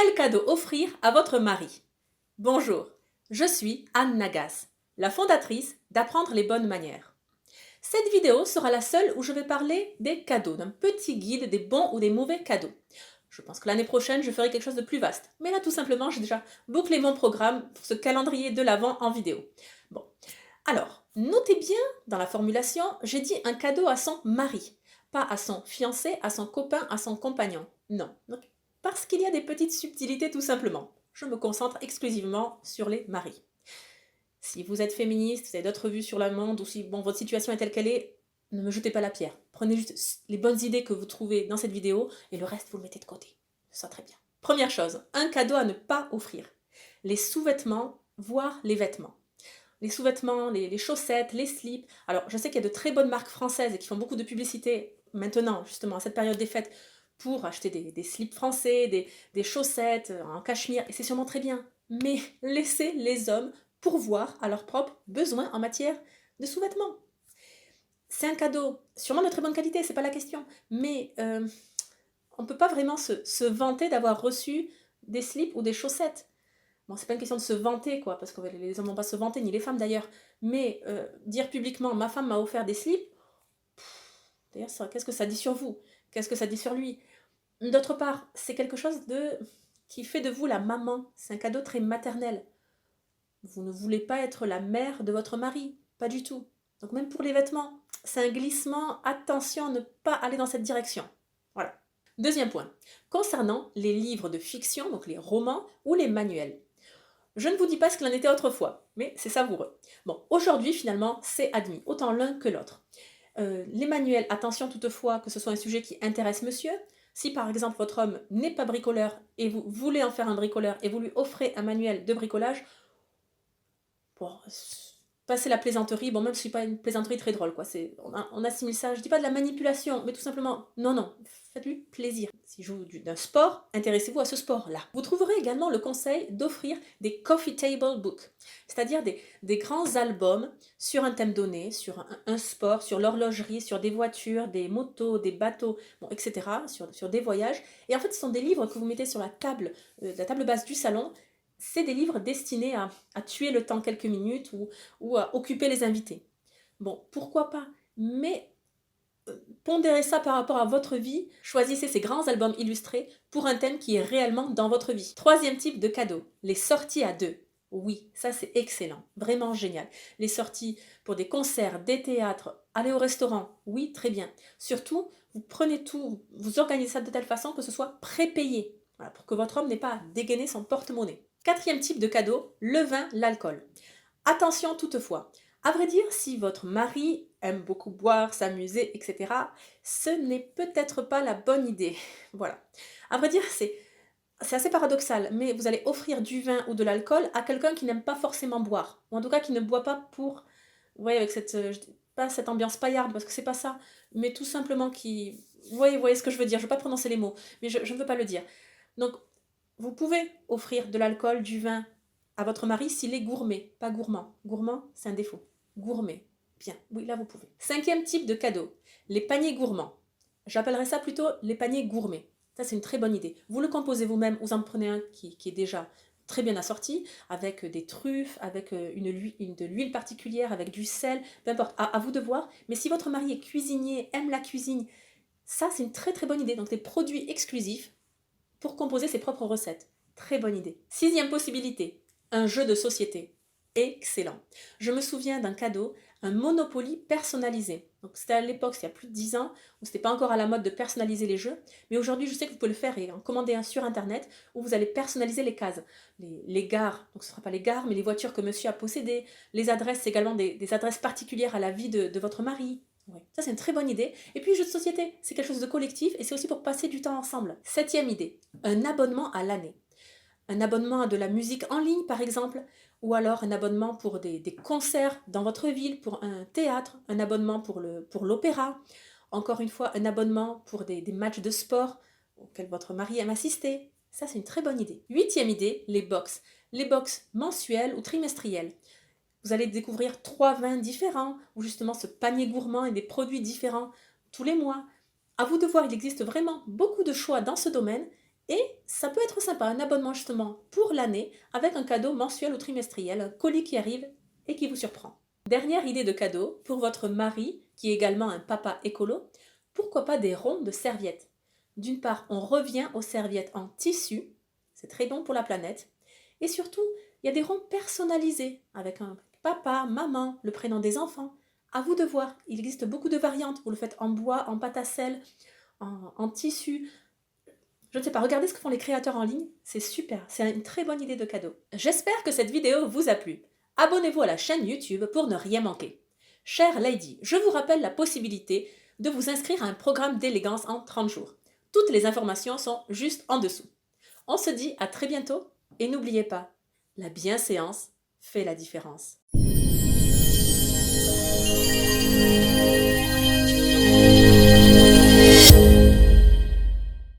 Quel cadeau offrir à votre mari? Bonjour, je suis Anne Nagas, la fondatrice d'Apprendre les bonnes manières. Cette vidéo sera la seule où je vais parler des cadeaux, d'un petit guide des bons ou des mauvais cadeaux. Je pense que l'année prochaine, je ferai quelque chose de plus vaste. Mais là, tout simplement, j'ai déjà bouclé mon programme pour ce calendrier de l'Avent en vidéo. Bon, alors, notez bien, dans la formulation, j'ai dit un cadeau à son mari, pas à son fiancé, à son copain, à son compagnon. Non, parce qu'il y a des petites subtilités tout simplement. Je me concentre exclusivement sur les maris. Si vous êtes féministe, vous avez d'autres vues sur le monde, ou si votre situation est telle qu'elle est, ne me jetez pas la pierre. Prenez juste les bonnes idées que vous trouvez dans cette vidéo, et le reste, vous le mettez de côté. Ça très bien. Première chose, un cadeau à ne pas offrir. Les sous-vêtements, voire les vêtements. Les sous-vêtements, les chaussettes, les slips. Alors, je sais qu'il y a de très bonnes marques françaises et qui font beaucoup de publicité maintenant, justement, à cette période des fêtes, pour acheter des slips français, des chaussettes en cachemire, et c'est sûrement très bien. Mais laissez les hommes pourvoir à leurs propres besoins en matière de sous-vêtements. C'est un cadeau, sûrement de très bonne qualité, c'est pas la question, mais on ne peut pas vraiment se vanter d'avoir reçu des slips ou des chaussettes. Bon, c'est pas une question de se vanter, quoi, parce que les hommes vont pas se vanter, ni les femmes d'ailleurs, mais dire publiquement, ma femme m'a offert des slips, d'ailleurs, qu'est-ce que ça dit sur vous? Qu'est-ce que ça dit sur lui? D'autre part, c'est quelque chose qui fait de vous la maman, c'est un cadeau très maternel. Vous ne voulez pas être la mère de votre mari, pas du tout. Donc même pour les vêtements, c'est un glissement, attention à ne pas aller dans cette direction. Voilà. Deuxième point, concernant les livres de fiction, donc les romans ou les manuels. Je ne vous dis pas ce qu'il en était autrefois, mais c'est savoureux. Bon, aujourd'hui finalement, c'est admis, autant l'un que l'autre. Les manuels, attention toutefois que ce soit un sujet qui intéresse monsieur. Si par exemple votre homme n'est pas bricoleur et vous voulez en faire un bricoleur et vous lui offrez un manuel de bricolage, bon, passer la plaisanterie, bon même si c'est pas une plaisanterie très drôle, quoi. On assimile ça, je dis pas de la manipulation, mais tout simplement, non, faites-lui plaisir. S'il joue d'un sport, intéressez-vous à ce sport-là. Vous trouverez également le conseil d'offrir des coffee table books, c'est-à-dire des grands albums sur un thème donné, sur un sport, sur l'horlogerie, sur des voitures, des motos, des bateaux, bon, etc., sur des voyages. Et en fait, ce sont des livres que vous mettez sur la table basse du salon. C'est des livres destinés à tuer le temps quelques minutes ou à occuper les invités. Bon, pourquoi pas? Mais pondérez ça par rapport à votre vie. Choisissez ces grands albums illustrés pour un thème qui est réellement dans votre vie. Troisième type de cadeau, les sorties à deux. Oui, ça c'est excellent, vraiment génial. Les sorties pour des concerts, des théâtres, aller au restaurant, oui, très bien. Surtout, vous prenez tout, vous organisez ça de telle façon que ce soit prépayé, voilà, pour que votre homme n'ait pas à dégainer son porte-monnaie. Quatrième type de cadeau, le vin, l'alcool. Attention toutefois, à vrai dire, si votre mari aime beaucoup boire, s'amuser, etc., ce n'est peut-être pas la bonne idée. Voilà. À vrai dire, c'est assez paradoxal, mais vous allez offrir du vin ou de l'alcool à quelqu'un qui n'aime pas forcément boire, ou en tout cas qui ne boit pas pour, vous voyez, avec pas cette ambiance paillarde, parce que c'est pas ça, mais tout simplement qui, vous voyez ce que je veux dire, je ne veux pas prononcer les mots, mais je ne veux pas le dire. Donc, vous pouvez offrir de l'alcool, du vin à votre mari s'il est gourmet, pas gourmand. Gourmand, c'est un défaut. Gourmet. Bien, oui, là vous pouvez. Cinquième type de cadeau, les paniers gourmands. J'appellerais ça plutôt les paniers gourmets. Ça, c'est une très bonne idée. Vous le composez vous-même, vous en prenez un qui est déjà très bien assorti, avec des truffes, avec de l'huile particulière, avec du sel, peu importe, à vous de voir. Mais si votre mari est cuisinier, aime la cuisine, ça, c'est une très très bonne idée. Donc des produits exclusifs pour composer ses propres recettes. Très bonne idée. Sixième possibilité, un jeu de société. Excellent. Je me souviens d'un cadeau, un Monopoly personnalisé. Donc c'était à l'époque, il y a plus de 10 ans, où c'était pas encore à la mode de personnaliser les jeux, mais aujourd'hui je sais que vous pouvez le faire et en commander un sur internet où vous allez personnaliser les cases. Les gares, donc ce ne sera pas les gares, mais les voitures que monsieur a possédées, les adresses également, des adresses particulières à la vie de votre mari. Ouais. Ça, c'est une très bonne idée. Et puis, jeu de société, c'est quelque chose de collectif et c'est aussi pour passer du temps ensemble. Septième idée, un abonnement à l'année. Un abonnement à de la musique en ligne, par exemple, ou alors un abonnement pour des concerts dans votre ville, pour un théâtre, un abonnement pour l'opéra, encore une fois, un abonnement pour des matchs de sport auxquels votre mari aime assister. Ça, c'est une très bonne idée. Huitième idée, les box. Les box mensuelles ou trimestrielles. Vous allez découvrir 3 vins différents, ou justement ce panier gourmand et des produits différents tous les mois. À vous de voir, il existe vraiment beaucoup de choix dans ce domaine Et ça peut être sympa, un abonnement justement pour l'année avec un cadeau mensuel ou trimestriel, un colis qui arrive et qui vous surprend. Dernière idée de cadeau, pour votre mari, qui est également un papa écolo, pourquoi pas des ronds de serviettes. D'une part, on revient aux serviettes en tissu, c'est très bon pour la planète, et surtout, il y a des ronds personnalisés avec un papa, maman, le prénom des enfants. À vous de voir, il existe beaucoup de variantes, vous le faites en bois, en pâte à sel, en tissu. Je ne sais pas, regardez ce que font les créateurs en ligne, c'est super, c'est une très bonne idée de cadeau. J'espère que cette vidéo vous a plu. Abonnez-vous à la chaîne YouTube pour ne rien manquer. Chère Lady, je vous rappelle la possibilité de vous inscrire à un programme d'élégance en 30 jours. Toutes les informations sont juste en dessous. On se dit à très bientôt et n'oubliez pas, la bienséance fait la différence.